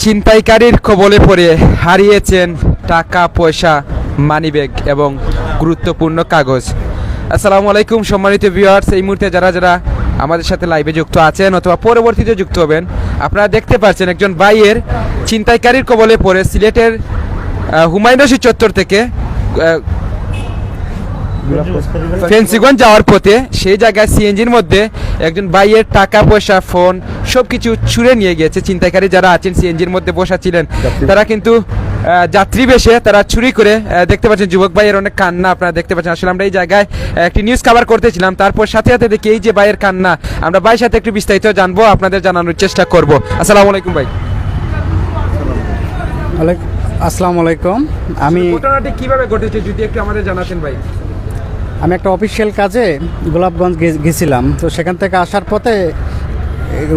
ছিনতাইকারীর কবলে পড়ে হারিয়েছেন টাকা পয়সা, মানিব্যাগ এবং গুরুত্বপূর্ণ কাগজ। আসসালামু আলাইকুম সম্মানিত ভিউয়ার্স, এই মুহূর্তে যারা যারা আমাদের সাথে লাইভে যুক্ত আছেন অথবা পরবর্তীতে যুক্ত হবেন, আপনারা দেখতে পাচ্ছেন একজন ভাইয়ের ছিনতাইকারীর কবলে পড়ে সিলেটের হুমায়ুন রশিদ চত্বর থেকে ফেন্সিগঞ্জ যাওয়ার পথে সেই জায়গায় সিএনজির মধ্যে একজন ভাইয়ের টাকা পয়সা, ফোন সবকিছু ছুঁড়ে নিয়ে গিয়েছে ছিনতাইকারী। যারা আছেন সিএনজির মধ্যে বসা ছিলেন তারা কিন্তু যাত্রী বেশে তারা চুরি করে, দেখতে পাচ্ছেন যুবক ভাইয়ের অনেক কান্না আপনারা দেখতে পাচ্ছেন। আসলে আমরা এই জায়গায় একটি নিউজ কভার করতেছিলাম, তারপর সাথে সাথে দেখি এই যে ভাইয়ের কান্না, আমরা ভাইয়ের সাথে একটু বিস্তারিত জানবো, আপনাদের জানানোর চেষ্টা করব। আসসালামু আলাইকুম ভাই। আসসালামু আলাইকুম। আমি ঘটনাটি কিভাবে ঘটেছে যদি একটু আমাদের জানাতেন ভাই। আমি একটা অফিসিয়াল কাজে গোলাপগঞ্জ গেছিলাম, তো সেখান থেকে আসার পথে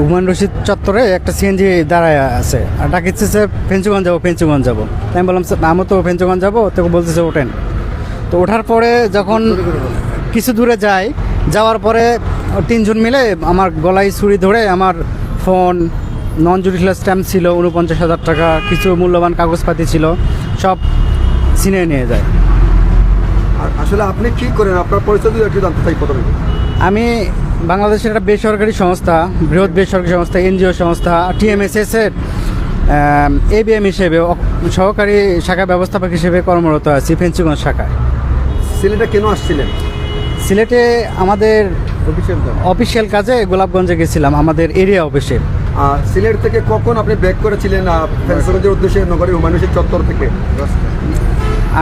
হুমায়ুন রশিদ চত্বরে একটা সিএনজি দাঁড়ায় আছে, আর ডাকিতেছে ফেঞ্চুগঞ্জ যাবো। তাই আমি বললাম আমি তো ফেঞ্চুগঞ্জ যাবো, তোকে বলতেছে ওঠেন। তো ওঠার পরে যখন কিছু দূরে যাওয়ার পরে তিনজন মিলে আমার গলায় ছুরি ধরে আমার ফোন, নন জুডিশিয়াল স্ট্যাম্প ছিল 49,000 টাকা, কিছু মূল্যবান কাগজপাতি ছিল, সব ছিনিয়ে নিয়ে যায়। আসলে আপনি কি করেন, আপনার পরিচয় দিয়ে একটু জানতে চাই প্রথমে। আমি বাংলাদেশের একটা বেসরকারি সংস্থা, বৃহৎ বেসরকারি সংস্থা, এনজিও সংস্থা TMSS এর ABM হিসেবে সহকারী শাখা ব্যবস্থাপক হিসেবে কর্মরত আছি ফেঞ্চুগঞ্জ শাখায়। সিলেটে কেন আসছিলেন? সিলেটে আমাদের অফিসিয়াল কাজে গোলাপগঞ্জে গেছিলাম, আমাদের এরিয়া অফিসে। সিলেট থেকে কখন আপনি ব্যাক করেছিলেন ফেঞ্চুগঞ্জের উদ্দেশ্যে নগরীর হুমায়ুন রশিদ চত্বর থেকে?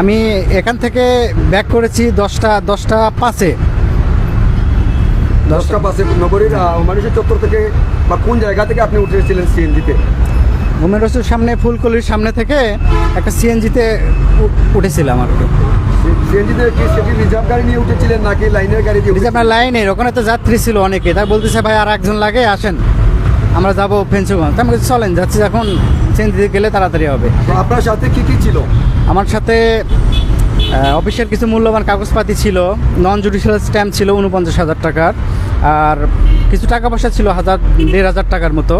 আমি এখান থেকে ব্যাক করেছি 10টা 5-এ নগরীর হুমায়ুন রশিদ চত্বর থেকে, বা কোন জায়গা থেকে আপনি উঠেছিলেন সিএনজিতে? হুমায়ুন রশিদের সামনে, ফুলকলির সামনে থেকে একটা সিএনজিতে উঠেছিলাম আর কি। সিএনজিতে কি সেটি রিজার্ভ গাড়ি নিয়ে উঠেছিলেন নাকি লাইনের গাড়ি দিয়ে? আপনার লাইনের ওখানে তো যাত্রী ছিল অনেকে, তাই বলতেছে ভাই আর একজন লাগে, আসেন আমরা যাবো ফেঞ্চুগঞ্জ। আমি বলছি চলেন, যাচ্ছি, এখন সিএনজিতে গেলে তাড়াতাড়ি হবে। আপনার সাথে কি কি ছিল? আমার সাথে অফিসের কিছু মূল্যবান কাগজপাতি ছিল, নন জুডিশিয়াল স্ট্যাম্প ছিল 49,000 টাকার, আর কিছু টাকা পয়সা ছিল 1,500 টাকার মতো,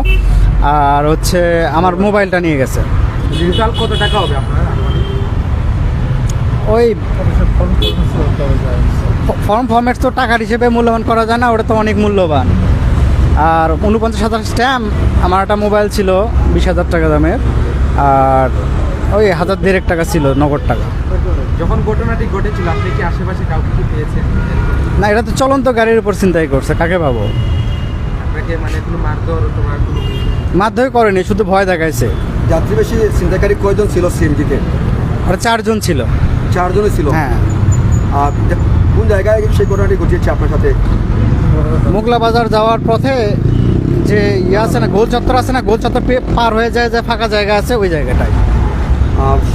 আর হচ্ছে আমার মোবাইলটা নিয়ে গেছে। রিজাল্ট কত টাকা হবে আপনার? ওই ফর্মেট তো টাকার হিসেবে মূল্যবান করা যায় না, ওটা তো অনেক মূল্যবান। আর 49,000 স্ট্যাম্প, আমার একটা মোবাইল ছিল 20,000 টাকা দামের, আর ওই 1,500 টাকা ছিল নগদ টাকা। যখন ঘটনাটি ঘটেছিল আপনি কি আশেপাশে কাউকে কি পেয়েছেন? না, এটা তো চলন্ত গাড়ির উপর চিন্তাই করছে, কাকে পাবো? আপনাকে মানে কোনো মারধর অথবা কোনো? মারধর করেনি, শুধু ভয় দেখাইছে। যাত্রী বেশি ছিনতাইকারী কয়জন ছিল সিএনজিতে? আর 4 জন ছিল। 4 জনই ছিল? হ্যাঁ। আর কোন জায়গায় সেই ঘটনাটি ঘটিয়েছে আপনার সাথে? মোগলা বাজার যাওয়ার পথে যে আছে না, গোল চত্বর আছে না, গোল চত্বর পার হয়ে যায়, যে ফাঁকা জায়গা আছে ওই জায়গাটায়।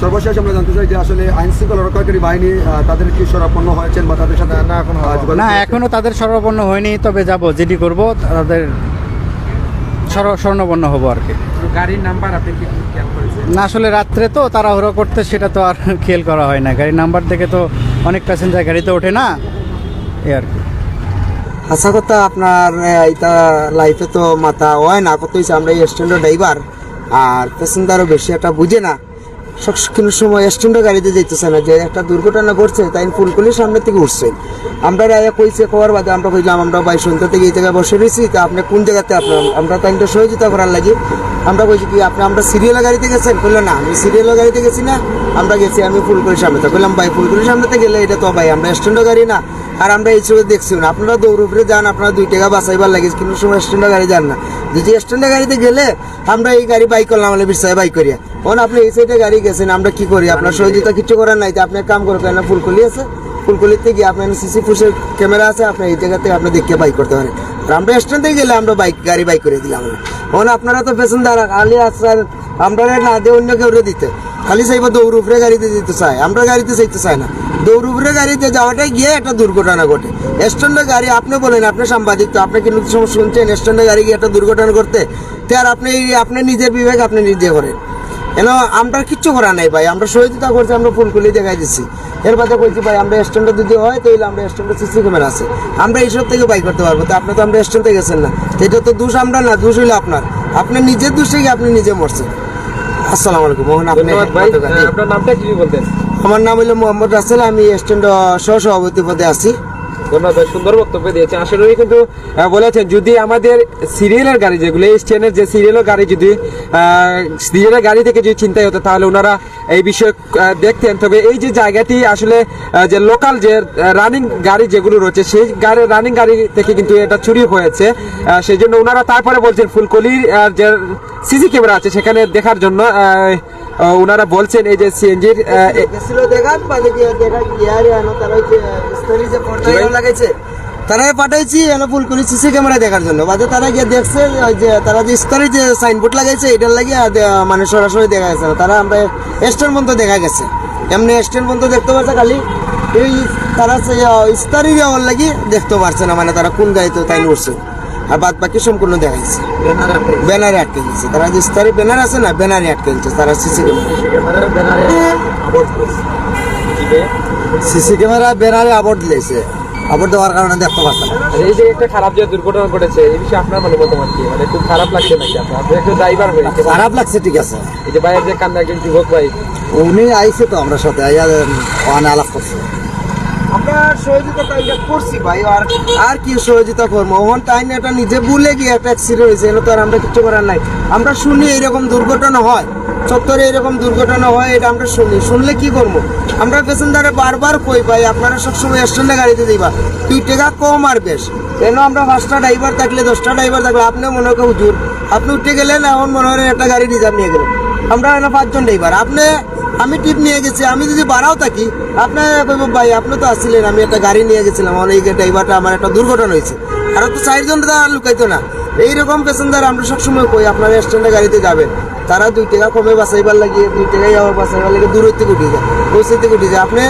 সর্বশেষ আমরা জানতে চাই যে আসলে আইন শৃঙ্খলা রক্ষাকারী বাহিনী তাদের কি শরণাপন্ন হয়েছেন বা তাদের সাথে? না, এখনো তাদের শরণাপন্ন হয়নি, তবে যাব, যেটি করব তাদের শরণাপন্ন হবো আর কি। গাড়ির নাম্বার আপনি কি খেয়াল করেছেন? না, আসলে রাত্রে তো তাড়াহুড়ো করতে, সেটা তো আর খেয়াল করা হয় না। গাড়ির নাম্বার দেখে তো অনেক প্যাসেঞ্জার গাড়িতে ওঠে না, এই আর কি। আশা কথা আপনার এটা লাইফে তো মাথা হয় না, কত হয়েছে আমরা স্ট্যান্ডার্ড ড্রাইভার, আর প্যাসেঞ্জারও বেশি একটা বুঝে না, সব কোনো সময় স্ট্যান্ডার্ড গাড়িতে যেতেছে না। যে একটা দুর্ঘটনা ঘটছে তাই ফুলকলির সামনে থেকে উঠছে, আমরা রায়া কইছে খাওয়ার বাদে আমরা কইলাম আমরা ভাই সন্ধ্যা থেকে এই জায়গায় বসে রয়েছি, তা আপনি কোন জায়গাতে আপনার, আমরা তাই সহযোগিতা করার লাগে আমরা কইছি কি আমরা সিরিয়ালের গাড়িতে গেছেন? বললো না, আমি সিরিয়ালের গাড়িতে গেছি না, আমরা গেছি আমি ফুলকলির সামনে। তো বললাম ভাই ফুলকলির সামনেতে গেলে এটা তো ভাই আমরা স্ট্যান্ডার্ড গাড়ি না, আর আমরা এই ছবি দেখছি না, আপনারা দৌড় উপরে যান, আপনারা 2 টাকা বাঁচাইবার লাগে, কিন্তু সময় স্ট্যান্ডার্ড গাড়ি যান না। যদি স্ট্যান্ডার্ড গাড়িতে গেলে আমরা এই গাড়ি বাইক করলাম, আমাদের বিশ্বাস বাইক করিয়া, এখন আপনি এই সাইডে গাড়ি গেছেন, আমরা কি করি? আপনার সহযোগিতা কিছু করার নাই, তো আপনি কাম করে কেন, ফুলকলি আছে, ফুলকলিতে গিয়ে আপনার সিসি ফুসের ক্যামেরা আছে, আপনি এই জায়গাতে আপনি দেখে বাইক করতে পারেন। আর আমরা স্ট্যান্ড থেকে গেলে আমরা গাড়ি বাইক করে দিলাম। এখন আপনারা তো পেছনদার খালি আসছেন, আমরা না দিয়ে অন্য কেউ দিতে খালি চাইব দৌড় উপরে গাড়িতে দিতে চায়, আমরা গাড়িতে চাইতে চাই না। দৌড় উপরে গাড়িতে যাওয়াটাই গিয়ে একটা দুর্ঘটনা ঘটে। স্ট্যান্ডে গাড়ি আপনি বলেন, আপনি সাংবাদিক, তো আপনি কিন্তু শুনছেন স্ট্যান্ডে গাড়ি গিয়ে একটা দুর্ঘটনা করতে, তো আর আপনি নিজের বিবেক আপনি নিজে করেন। কেন আমরা কিচ্ছু করা নাই ভাই, আমরা সহযোগিতা করছি, আমরা ফুলকুলি দেখাই দিচ্ছি। এর বাদে কইছি ভাই আমরা স্ট্যান্ডে যদি হয় তাহলে আমরা স্ট্যান্ডে সিসি ক্যামেরা আছে, আমরা এইসব থেকে বাই করতে পারবো। তো আপনি তো আমরা স্ট্যান্ডে গেছেন না, এটা তো দোষ আমরা না, দোষ হইলো আপনার, আপনার নিজের দোষ থেকে আপনি নিজে মরছেন। আসসালামু আলাইকুম মোহন, আপনি ধন্যবাদ ভাই। আপনার নামটা কি বলতেন? আমার নাম হলো মোহাম্মদ রাসেল, আমি স্ট্যান্ড সহ-সভাপতি পদে আছি। ধন্যবাদ ভাই, সুন্দর বক্তব্য দিয়েছেন। আসলে উনি কিন্তু বলেছেন যদি আমাদের সিরিয়ালের গাড়ি যেগুলো এই স্ট্যান্ডের যে সিরিয়ালের গাড়ি যদি সিরিয়ালের গাড়ি থেকে যদি চিন্তাই হতো তাহলে ওনারা এই বিষয়ে দেখতেন। তবে এই যে জায়গাটি আসলে যে লোকাল যে রানিং গাড়ি যেগুলো রয়েছে সেই রানিং গাড়ি থেকে কিন্তু এটা চুরি হয়েছে। সেই জন্য ওনারা তারপরে বলছেন ফুলকলির যে সিসি ক্যামেরা আছে সেখানে দেখার জন্য ওনারা বলছেন এই যে সিএনজির গেছিল দেখার বাদে গিয়ে দেখা ইয়ারে আনো তারা ওই যে স্টোরি যে পর্দায় লাগাইছে তারাই পাঠাইছি এলো ফুলকলি সিসি ক্যামেরা দেখার জন্য। বাদে তারা গিয়ে দেখছে ওই যে তারা যে স্টোরি যে সাইনবোর্ড লাগাইছে এটার লাগিয়ে মানে সরাসরি দেখা গেছে না। তারা আমরা স্ট্যান্ড পর্যন্ত দেখা গেছে, এমনি স্ট্যান্ড পর্যন্ত দেখতে পারছে, খালি এই তারা স্টোরি দেওয়ার লাগি দেখতে পারছে না, মানে তারা কোন গাড়িতে তাই উঠছে। আর বাদ বাকি সম্পূর্ণ দেখাইছে ব্যানারে আটকে দিচ্ছে। তারা যে স্টারি ব্যানার আছে না, ব্যানারে আটকে দিচ্ছে তারা সিসি ক্যামেরা ব্যানারে আবর্ড দিয়েছে। আবর্ড দেওয়ার কারণে দেখতে পাচ্ছেন। এই যে একটা খারাপ যে দুর্ঘটনা ঘটেছে এই বিষয়ে আপনার মতামত কি? মানে খুব খারাপ লাগছে নাকি আপনার? আপনি একটু ড্রাইভার হয়েছে, খারাপ লাগছে, ঠিক আছে। এই যে ভাইয়ের যে কান্না, একজন যুবক ভাই উনি আইছে তো আমরা সাথে আইয়া ওখানে আলাপ করছি, আমরা সহযোগিতা করছি ভাই। আর কি সহযোগিতা করবো? ওখান টাইম এটা নিজে ভুলে গিয়ে একটা অ্যাক্সিডেন্ট হয়েছে, এটা তো আর আমরা কিছু করার নাই। আমরা শুনি এইরকম দুর্ঘটনা হয়, চত্বরে এরকম দুর্ঘটনা হয়, এটা আমরা শুনলে কি করবো? আমরা প্যাসেঞ্জারে বারবার কই ভাই আপনারা সবসময় স্ট্যান্ডে গাড়িতে দিবা, 2 টাকা কম আর বেশ। কেন আমরা 5টা ড্রাইভার থাকলে 10টা ড্রাইভার থাকলে আপনি মনে হয় হুজুর আপনি উঠে গেলেন, এখন মনে হয় একটা গাড়ি রিজার্ভ নিয়ে গেলেন। আমরা 5 জন ড্রাইভার, আমি টিপ নিয়ে গেছি, আমি যদি বাড়াও থাকি আপনি কইব ভাই আপনি তো আসছিলেন, আমি একটা গাড়ি নিয়ে গেছিলাম, আমার এই ড্রাইভারটা আমার একটা দুর্ঘটনা হয়েছে। আর তো 4 জন লুকাইতো না। এইরকম প্যাসেঞ্জার আমরা সবসময় কই আপনারা স্ট্যান্ডে গাড়িতে যাবেন, তারা 2 টাকা কমে বাঁচাইবার লাগিয়ে 2 টাকাই আবার বাঁচাইবার লাগে দূরের থেকে উঠে যায়, পৌঁছাইতে উঠে যায়। আপনি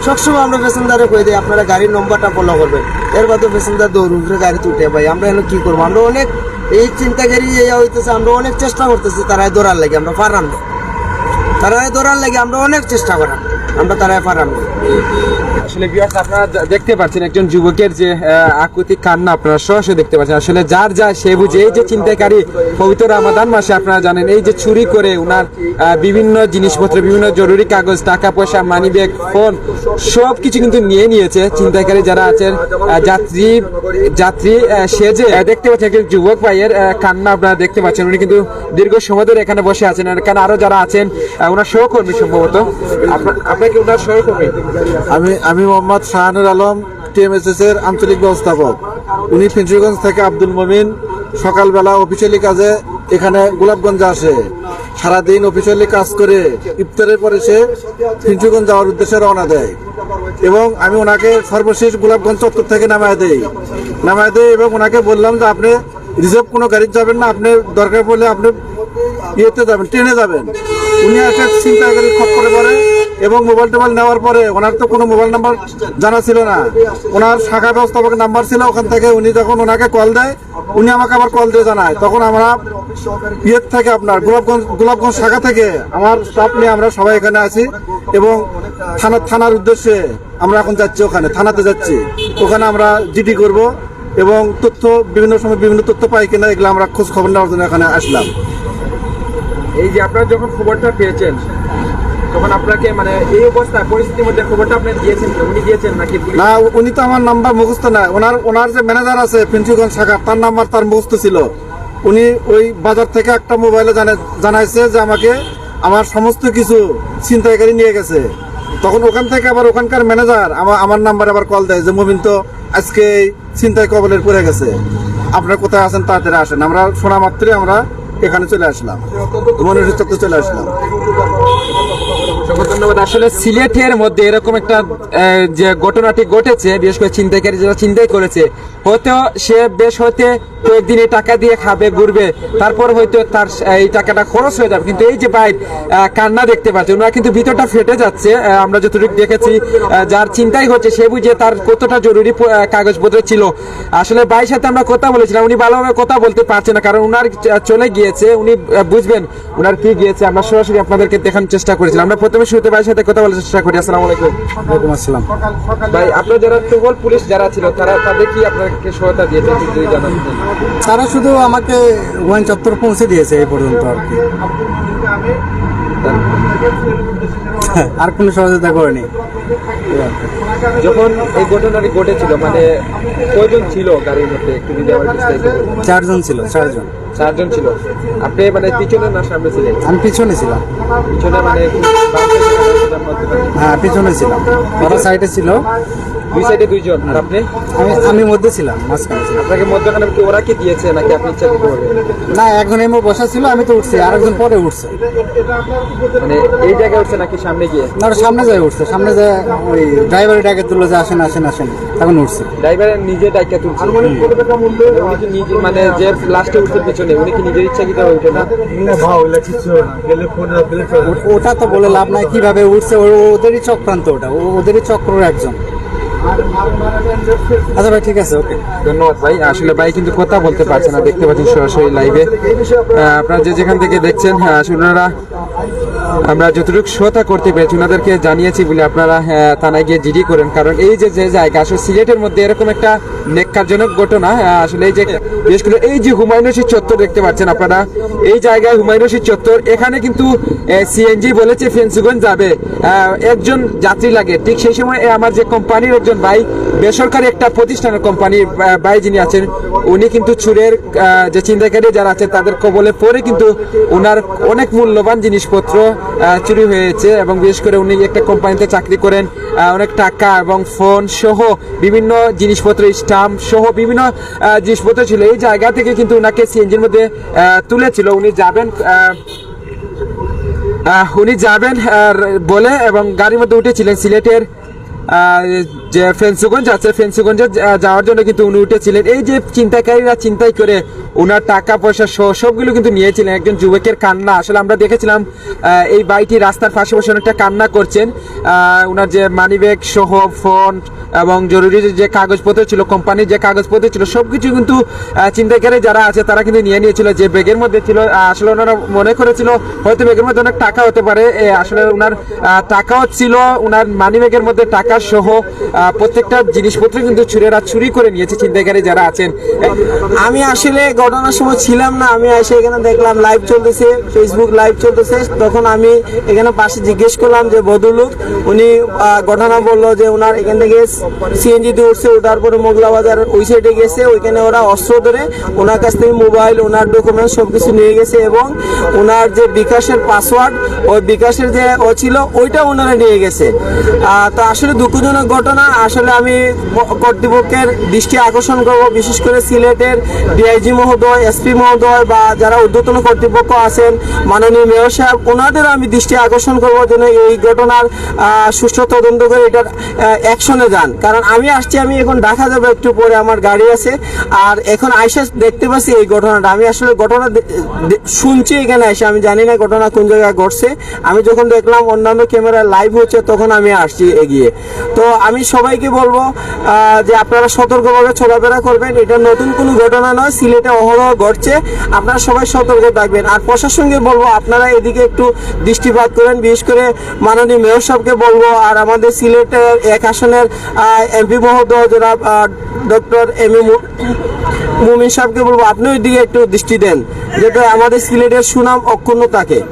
সবসময় আমরা প্যাসেঞ্জারে কই দিই আপনারা গাড়ির নম্বরটা ফলো করবেন। এর বাদে প্যাসেঞ্জার দৌড় উঠে গাড়িতে উঠে ভাই আমরা এখন কি করবো? আমরা অনেক এই চিন্তাকারী হইতেছে, আমরা অনেক চেষ্টা করতেছি তারাই ধরার লাগে, আমরা পারাম না। তারাই ধরার লাগে আমরা অনেক চেষ্টা করাম, আমরা তারাই পারাম না। আসলে ভিউয়ার্স আপনারা দেখতে পাচ্ছেন একজন যুবকের যে আকুতি কান্না আপনারা সরাসরি দেখতে পাচ্ছেন। আসলে যার যা সে বুঝে। এই যে চিন্তাকারী পবিত্র রমাদান মাসে আপনারা জানেন এই যে চুরি করে উনার বিভিন্ন জিনিসপত্র, বিভিন্ন জরুরি কাগজ, টাকা পয়সা, মানি ব্যাগ, ফোন সব কিছু কিন্তু নিয়ে নিয়েছে চিন্তাকারী যারা আছেন যাত্রী সেজে। দেখতে পাচ্ছেন একজন যুবক ভাইয়ের কান্না আপনারা দেখতে পাচ্ছেন। উনি কিন্তু দীর্ঘ সময় ধরে এখানে বসে আছেন, এখানে আরো যারা আছেন ওনার সহকর্মী সম্ভবত। আপনাকে ওনার সহকর্মী আমি মোহাম্মদ শাহানুর আলম, টিএমএসএস এর আঞ্চলিক ব্যবস্থাপক। উনি ফিঞ্চুগঞ্জ থেকে আব্দুল মমিন সকালবেলা অফিসিয়ালি কাজে এখানে গোলাপগঞ্জে আসে, সারাদিন অফিসিয়ালি কাজ করে ইফতারের পরে সে ফিঞ্চুগঞ্জ যাওয়ার উদ্দেশ্যে রওনা দেয় এবং আমি ওনাকে সর্বশেষ গোলাপগঞ্জ চত্বর থেকে নামায় দেই এবং ওনাকে বললাম যে আপনি রিজার্ভ কোনো গাড়িতে যাবেন না, আপনি দরকার পড়লে আপনি ইয়েতে যাবেন, ট্রেনে যাবেন। উনি একটা চিন্তাকারী খপ্পরে পড়ে এবং মোবাইল টোবাইল নেওয়ার পরে ওনার তো কোনো মোবাইল নাম্বার জানা ছিল না, ওনার শাখা ব্যবস্থাপকের নাম্বার ছিল, ওখান থেকে উনি যখন ওনাকে কল দেয় উনি আমাকে আবার কল দিয়ে জানায়। তখন আমরা ইয়ের থেকে আপনার গোলাপগঞ্জ শাখা থেকে আমার স্টাফ নিয়ে আমরা সবাই এখানে আছি এবং থানার উদ্দেশ্যে আমরা এখন যাচ্ছি, ওখানে থানাতে যাচ্ছি। ওখানে আমরা জিডি করব এবং বিভিন্ন সময় বিভিন্ন তথ্য পাই কিনা এগুলো আমরা খোঁজ খবর নেওয়ার জন্য এখানে আসলাম। এই যে আপনারা যখন খবরটা পেয়েছেন তখন আপনাকে মানে এই অবস্থা পরিস্থিতির মধ্যে খবরটা আপনি দিয়েছেন, উনি দিয়েছেন নাকি? না, উনি তো আমার নাম্বার মুখস্থ নাই, ওনার যে ম্যানেজার আছে ফিঞ্চুগঞ্জ শাখা তার নাম্বার তার মুখস্থ ছিল। উনি ওই বাজার থেকে একটা মোবাইলে জানাইছে যে আমাকে আমার সমস্ত কিছু ছিনতাইকারী নিয়ে গেছে। তখন ওখান থেকে আবার ওখানকার ম্যানেজার আমার নাম্বারে আবার কল দেয় যে মুমিন তো আজকে ছিনতাই কবলের পড়ে গেছে, আপনারা কোথায় আছেন তাড়াতাড়ি আসেন। আমরা শোনা মাত্রই আমরা এখানে চলে আসলাম, মনির চত্বরে চলে আসলাম। ধন্যবাদ। আসলে সিলেটের মধ্যে এরকম একটা যে ঘটনাটি ঘটেছে, বিশেষ করে ছিনতাইকারী যারা ছিনতাই করেছে, হয়তো সে বেশ হতে কয়েকদিন এই টাকা দিয়ে খাবে ঘুরবে, তারপর হয়তো তার এই টাকাটা খরচ হয়ে যাবে। কিন্তু এই যে ভাই কান্না দেখতে পাচ্ছে, ওনারা কিন্তু ভিতরটা ফেটে যাচ্ছে। আমরা যতটুকু দেখেছি যার চিন্তাই হচ্ছে সে বুঝে তার কতটা জরুরি কাগজপত্র ছিল। আসলে ভাইয়ের সাথে আমরা কথা বলেছিলাম, উনি ভালোভাবে কথা বলতে পারছে না, কারণ উনার চলে গিয়েছে, উনি বুঝবেন উনার কি গিয়েছে। আমরা সরাসরি আপনাদেরকে দেখানোর চেষ্টা করেছিলাম। আমরা প্রথমে প্রথমে শুরুতে ভাইয়ের সাথে কথা বলার চেষ্টা করি। আসসালামু আলাইকুম। ওয়ালাইকুম আসসালাম। ভাই, আপনার যারা টহল পুলিশ যারা ছিল তাদের কি আপনাকে সহায়তা দিয়েছে যদি জানান? তারা শুধু আমাকে ওয়াইন চত্বর পৌঁছে দিয়েছে এই পর্যন্ত আর কি, আর কোনো সহযোগিতা করেনি। যখন এই ঘটনাটি ঘটেছিল মানে কয়জন ছিল গাড়ির মধ্যে, একটু যদি আমার বিস্তারিত বলেন। 4 জন ছিল, 4 জন। 4 জন ছিল। আপনি মানে পিছনে না সামনে ছিলেন? আমি পিছনে ছিলাম। পিছনে মানে বাম সাইডে না ডান সাইডে? হ্যাঁ, পিছনে ছিলাম, ওরা সাইডে ছিল, দুই সাইডে 2 জন। আর আপনি? আমি মধ্যে ছিলাম, মাঝখানে ছিলাম। আপনাকে মধ্যখানে কি ওরা কি দিয়েছে নাকি আপনি ইচ্ছা করতে পারবেন? না, একজন এমও বসা ছিল, আমি তো উঠছি, আরেকজন পরে উঠছে। মানে এই জায়গায় উঠছে নাকি সামনে গিয়ে? না, ওরা সামনে যায় উঠছে, সামনে যায় ওই ড্রাইভারের ডাকে তুললো যে আসেন আসেন আসেন, তখন উঠছে। ড্রাইভার নিজে ডাইকা তুলছে? উনি কি নিজে মানে যে লাস্টে উঠছে পিছনে উনি কি নিজের ইচ্ছা কি করে উঠে না? ওটা তো বলে লাভ নাই, কিভাবে উঠছে, ওদেরই চক্রান্ত, ওটা ওদেরই চক্রের একজন। আচ্ছা ভাই, ঠিক আছে, ওকে, ধন্যবাদ ভাই। আসলে ভাই কিন্তু কথা বলতে পারছে না, দেখতে পাচ্ছেন সরাসরি লাইভে। আপনারা যে যেখান থেকে দেখছেন আসলে ওনারা আমরা যতটুকু শ্রোতা করতে পেরেছি ওনাদেরকে জানিয়েছি বলে আপনারা থানায় গিয়ে জিডি করেন, কারণ এই যে জায়গা আসলে সিলেটের মধ্যে এরকম একটা নেককারজনক ঘটনা। আসলে এই যে বিশেষ করে এই যে হুমায়ুন রশিদ চত্বর দেখতে পাচ্ছেন আপনারা, এই জায়গায় হুমায়ুন রশিদ চত্বর, এখানে কিন্তু সিএনজি বলেছে ফেন্সিগঞ্জ যাবে, একজন যাত্রী লাগে। ঠিক সেই সময় আমার যে কোম্পানির একজন ভাই, বেসরকারি একটা প্রতিষ্ঠানের কোম্পানির ভাই যিনি আছেন, উনি কিন্তু চুরের যে ছিনতাইকারী যারা আছে তাদের কবলে পড়ে কিন্তু ওনার অনেক মূল্যবান জিনিসপত্র চুরি হয়েছে। এবং বিশেষ করে উনি একটা কোম্পানিতে চাকরি করেন, অনেক টাকা এবং ফোন সহ বিভিন্ন জিনিসপত্র, স্টাম্প সহ বিভিন্ন জিনিসপত্র ছিল। এই জায়গা থেকে কিন্তু ওনাকে সিএনজির মধ্যে তুলেছিল। উনি যাবেন বলে এবং গাড়ির মধ্যে উঠেছিলেন সিলেটের যে ফেন্সিগঞ্জ আছে, ফেন্সিগঞ্জে যাওয়ার জন্য কিন্তু উনি উঠেছিলেন। এই যে ছিনতাইকারীরা ছিনতাই করে ওনার টাকা পয়সা সবগুলো কিন্তু নিয়েছিলেন। একজন যুবকের কান্না আসলে আমরা দেখেছিলাম, এই বাইটি রাস্তার পাশে বসে অনেকটা কান্না করছেন। ওনার যে মানিব্যাগ সহ ফোন এবং জরুরি যে কাগজপত্র ছিল, কোম্পানির যে কাগজপত্র ছিল, সবকিছু কিন্তু ছিনতাইকারী যারা আছে তারা কিন্তু নিয়ে নিয়েছিল। যে ব্যাগের মধ্যে ছিল, আসলে ওনারা মনে করেছিল হয়তো ব্যাগের মধ্যে অনেক টাকা হতে পারে, আসলে ওনার টাকাও ছিল, ওনার মানিব্যাগের মধ্যে টাকা সহ প্রত্যেকটা জিনিসপত্র কিন্তু চুরি করে নিয়েছে ছিনতাইকারী যারা আছেন। আমি আসলে ঘটনার সময় ছিলাম না, আমি এসে এখানে দেখলাম লাইভ চলতেছে, ফেসবুক লাইভ চলতেছে। তখন আমি এখানে পাশে জিজ্ঞেস করলাম যে ভদ্রলোক, উনি ঘটনা বললো যে ওনার এখান থেকে সিএনজিতে উঠছে, ওঠার পরে মোগলা বাজার ওই সাইডে গেছে, ওইখানে ওরা অস্ত্র ধরে ওনার কাছ থেকে মোবাইল, ওনার ডকুমেন্টস সবকিছু নিয়ে গেছে এবং ওনার যে বিকাশের পাসওয়ার্ড, ওই বিকাশের যে ছিল ওইটা ওনারা নিয়ে গেছে। তো আসলে দুঃখজনক ঘটনা। আসলে আমি কর্তৃপক্ষের দৃষ্টি আকর্ষণ করব, বিশেষ করে সিলেটের ডিআইজি মহোদয়, এসপি মহোদয় বা যারা ঊর্ধ্বতন কর্তৃপক্ষ আছেন, মাননীয় মেয়র সাহেব, ওনাদেরও আমি দৃষ্টি আকর্ষণ করব যেন এই ঘটনার সুষ্ঠু তদন্ত করে এটার অ্যাকশনে যান। কারণ আমি আসছি, আমি এখন ঢাকা যাবো একটু পরে, আমার গাড়ি আছে, আর এখন আইসা দেখতে পাচ্ছি এই ঘটনাটা। আমি আসলে ঘটনা শুনছি এখানে এসে, আমি জানি না ঘটনা কোন জায়গায় ঘটছে। আমি যখন দেখলাম অন্যান্য ক্যামেরা লাইভ হচ্ছে তখন আমি আসছি এগিয়ে। তো আমি সবাইকে বলবো যে আপনারা সতর্কভাবে চলাফেরা করবেন। এটা নতুন কোনো ঘটনা নয়, সিলেটে অহরহ ঘটছে, আপনারা সবাই সতর্ক থাকবেন। আর প্রশাসনকে বলবো আপনারা এদিকে একটু দৃষ্টিপাত করেন, বিশেষ করে মাননীয় মেয়র সাহেবকে বলবো, আর আমাদের সিলেটের 1 আসনের এমপি মহোদয় যারা ডক্টর এম এ মুমিন সাহেবকে বলবো আপনি ওই দিকে একটু দৃষ্টি দেন, যাতে আমাদের সিলেটের সুনাম অক্ষুণ্ণ থাকে।